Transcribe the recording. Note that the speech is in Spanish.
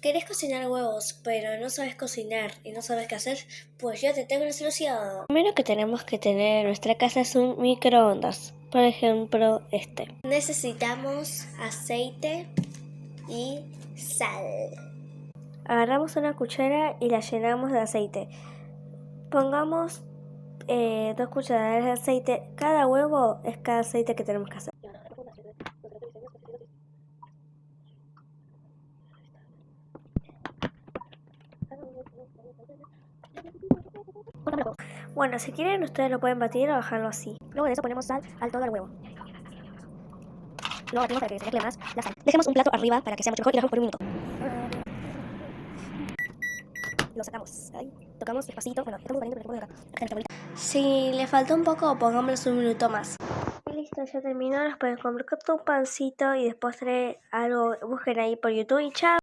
¿Querés cocinar huevos, pero no sabes cocinar y no sabes qué hacer? Pues yo te tengo una solución. Lo primero que tenemos que tener en nuestra casa es un microondas. Por ejemplo, este. Necesitamos aceite y sal. Agarramos una cuchara y la llenamos de aceite. Pongamos 2 cucharadas de aceite. Cada huevo es cada aceite que tenemos que hacer. Bueno, si quieren ustedes lo pueden batir o bajarlo así. Luego de eso ponemos sal al todo el huevo. Lo batimos para que se mezcle más la sal. Dejemos un plato arriba para que sea mucho mejor y lo dejamos por un minuto. Lo sacamos. Ahí. Tocamos despacito. Bueno, estamos caliente pero acá. Si le falta un poco, pongámoslo un minuto más. Y listo, ya terminó. Los pueden comer con un pancito y después algo. Busquen ahí por YouTube y chao.